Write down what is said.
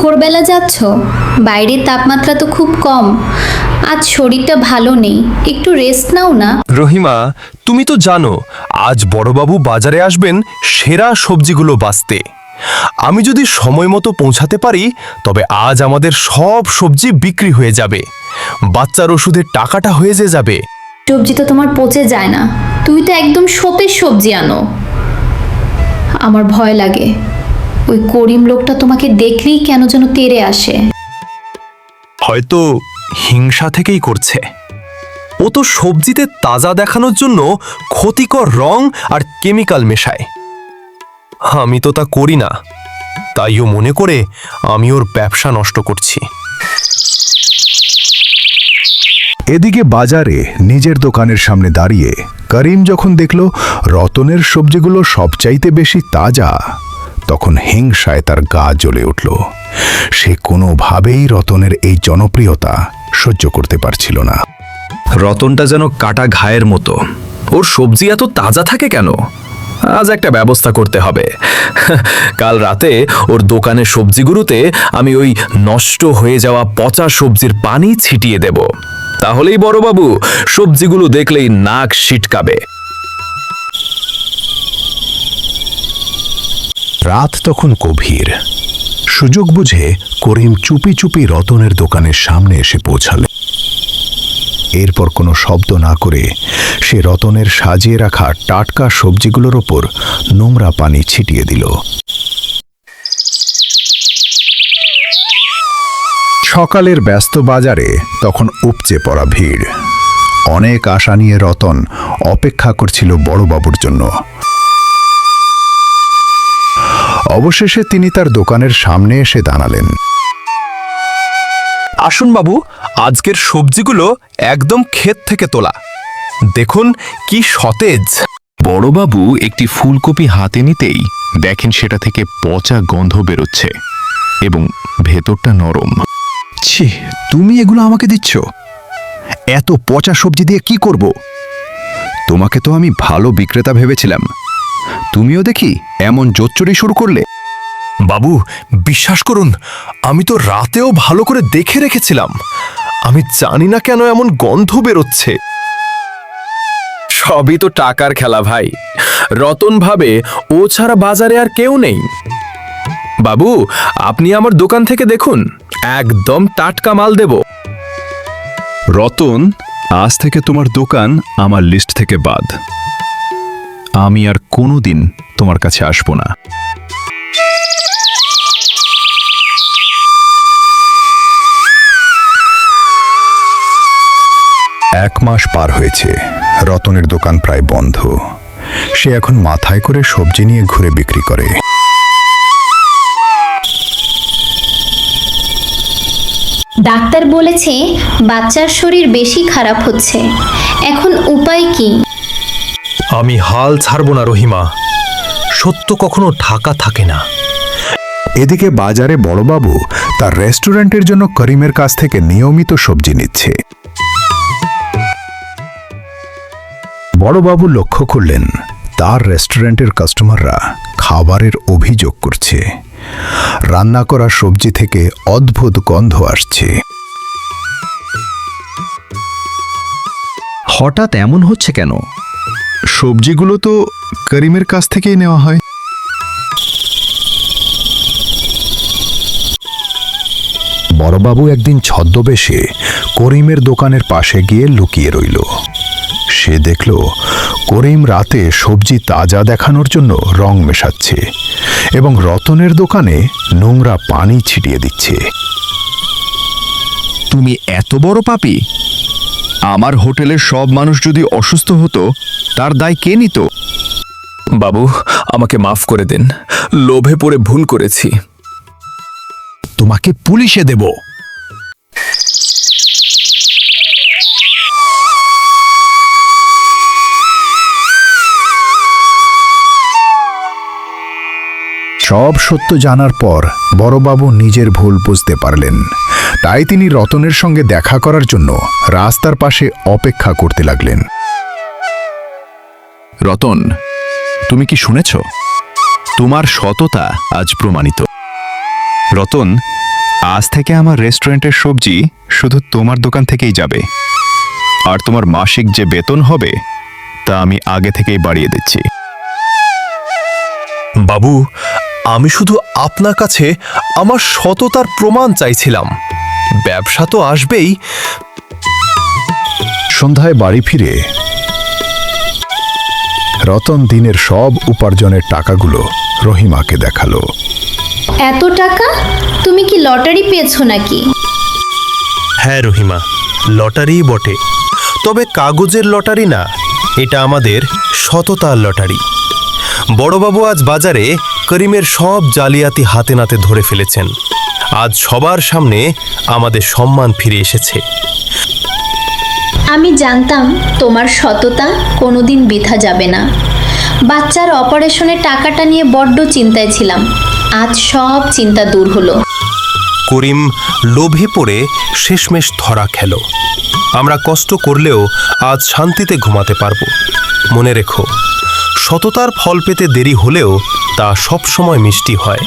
দুপুরবেলা যাচ্ছ? বাইরের তাপমাত্রা তো খুব কম। আজ শরীরটা ভালো নেই, একটু রেস্ট নাও না। রহিমা, তুমি তো জানো আজ বড়বাবু বাজারে আসবেন সেরা সবজিগুলো বাছতে। আমি যদি সময় মতো পৌঁছাতে পারি তবে আজ আমাদের সব সবজি বিক্রি হয়ে যাবে, বাচ্চার ওষুধের টাকাটা হয়ে যাবে। সবজি তো তোমার পচে যায় না, তুই তো একদম সতেজ সবজি আনো। আমার ভয় লাগে, ওই করিম লোকটা তোমাকে দেখলেই কেন যেন তেড়ে আসে। হয়তো হিংসা থেকেই করছে। ও তো সবজিতে তাজা দেখানোর জন্য ক্ষতিকর রং আর কেমিক্যাল মেশায়। আমি তো তা করি না, তাই ও মনে করে আমি ওর ব্যবসা নষ্ট করছি। এদিকে বাজারে নিজের দোকানের সামনে দাঁড়িয়ে করিম যখন দেখল রতনের সবজিগুলো সবচাইতে বেশি তাজা, তখন হিংসায় তার গা জ্বলে উঠল। সে কোনোভাবেই রতনের এই জনপ্রিয়তা সহ্য করতে পারছিল না। রতনটা যেন কাটা ঘায়ের মতো, ওর সবজি এত তাজা থাকে কেন? আজ একটা ব্যবস্থা করতে হবে। কাল রাতে ওর দোকানের সবজিগুলোতে আমি ওই নষ্ট হয়ে যাওয়া পচা সবজির পানি ছিটিয়ে দেব, তাহলেই বড়বাবু সবজিগুলো দেখলেই নাক সিটকাবে। রাত তখন গভীর। সুযোগ বুঝে করিম চুপি চুপি রতনের দোকানের সামনে এসে পৌঁছাল। এরপর কোনো শব্দ না করে সে রতনের সাজিয়ে রাখা টাটকা সবজিগুলোর ওপর নোংরা পানি ছিটিয়ে দিল। সকালের ব্যস্ত বাজারে তখন উপচে পড়া ভিড়। অনেক আশা নিয়ে রতন অপেক্ষা করছিল বড়বাবুর জন্য। অবশেষে তিনি তার দোকানের সামনে এসে দাঁড়ালেন। আসুন বাবু, আজকের সবজিগুলো একদম ক্ষেত থেকে তোলা, দেখুন কি সতেজ। বড়বাবু একটি ফুলকপি হাতে নিতেই দেখেন সেটা থেকে পচা গন্ধ বেরোচ্ছে এবং ভেতরটা নরম। ছি, তুমি এগুলো আমাকে দিচ্ছ? এত পচা সবজি দিয়ে কি করব? তোমাকে তো আমি ভালো বিক্রেতা ভেবেছিলাম, তুমিও দেখি এমন জোচ্চুরি শুরু করলে। বাবু বিশ্বাস করুন, আমি তো রাতেও ভালো করে দেখে রেখেছিলাম। আমি জানি না কেন এমন গন্ধ বেরোচ্ছে। সবই তো টাকার খেলা ভাই। রতন ভাবে ও ছাড়া বাজারে আর কেউ নেই। বাবু, আপনি আমার দোকান থেকে দেখুন, একদম টাটকা মাল দেব। রতন, আজ থেকে তোমার দোকান আমার লিস্ট থেকে বাদ। আমি আর কোনোদিন তোমার কাছে আসব না। এক মাস পার হয়েছে, রতনের দোকান প্রায় বন্ধ। সে এখন মাথায় করে সবজি নিয়ে ঘুরে বিক্রি করে। ডাক্তার বলেছে বাচ্চার শরীর বেশি খারাপ হচ্ছে, এখন উপায় কি? আমি হাল ছাড়ব না রহিমা, সত্য কখনো ঢাকা থাকে না। এদিকে বাজারে বড়বাবু তার রেস্টুরেন্টের জন্য করিমের কাছ থেকে নিয়মিত সবজি নিচ্ছে। বড়বাবু লক্ষ্য করলেন তার রেস্টুরেন্টের কাস্টমাররা খাবারের অভিযোগ করছে। রান্না করা সবজি থেকে অদ্ভুত গন্ধ আসছে। হঠাৎ এমন হচ্ছে কেন? সবজিগুলো তো করিমের কাছ থেকেই নেওয়া হয়। বড়বাবু একদিন ছদ্মবেশে করিমের দোকানের পাশে গিয়ে লুকিয়ে রইল। সে দেখল করিম রাতে সবজি তাজা দেখানোর জন্য রং মেশাচ্ছে এবং রতনের দোকানে নোংরা পানি ছিটিয়ে দিচ্ছে। তুমি এত বড় পাপী! আমার হোটেলের সব মানুষ যদি অসুস্থ হতো, তার দায় কে নিত? বাবু, আমাকে মাফ করে দিন, লোভে পড়ে ভুল করেছি। তোমাকে পুলিশে দেব। সব সত্য জানার পর বড়বাবু নিজের ভুল বুঝতে পারলেন। তাই তিনি রতনের সঙ্গে দেখা করার জন্য রাস্তার পাশে অপেক্ষা করতে লাগলেন। রতন, তুমি কি শুনেছ? তোমার সততা আজ প্রমাণিত। রতন, আজ থেকে আমার রেস্টুরেন্টের সবজি শুধু তোমার দোকান থেকেই যাবে, আর তোমার মাসিক যে বেতন হবে তা আমি আগে থেকেই বাড়িয়ে দিচ্ছি। বাবু, আমি শুধু আপনার কাছে আমার সততার প্রমাণ চাইছিলাম। ব্যবসা তো আসবেই। সন্ধ্যায় বাড়ি ফিরে রতন দিনের সব উপার্জনের টাকাগুলো রহিমাকে দেখালো। এত টাকা? তুমি কি লটারি পেয়েছো নাকি? হ্যাঁ রহিমা, লটারিই বটে, তবে কাগজের লটারি না, এটা আমাদের সততার লটারি। বড়বাবু আজ বাজারে করিমের সব জালিয়াতি হাতে নাতে ধরে ফেলেছেন। আজ সবার সামনে আমাদের সম্মান ফিরে এসেছে। আমি জানতাম তোমার সততা কোনোদিন বৃথা যাবে না। বাচ্চার অপারেশনের টাকাটা নিয়ে বড্ড চিন্তায় ছিলাম, আজ সব চিন্তা দূর হলো। করিম লোভে পড়ে শেষমেশ ধরা খেল। আমরা কষ্ট করলেও আজ শান্তিতে ঘুমাতে পারবো। মনে রেখো, সততার ফল পেতে দেরি হলেও তা সবসময় মিষ্টি হয়।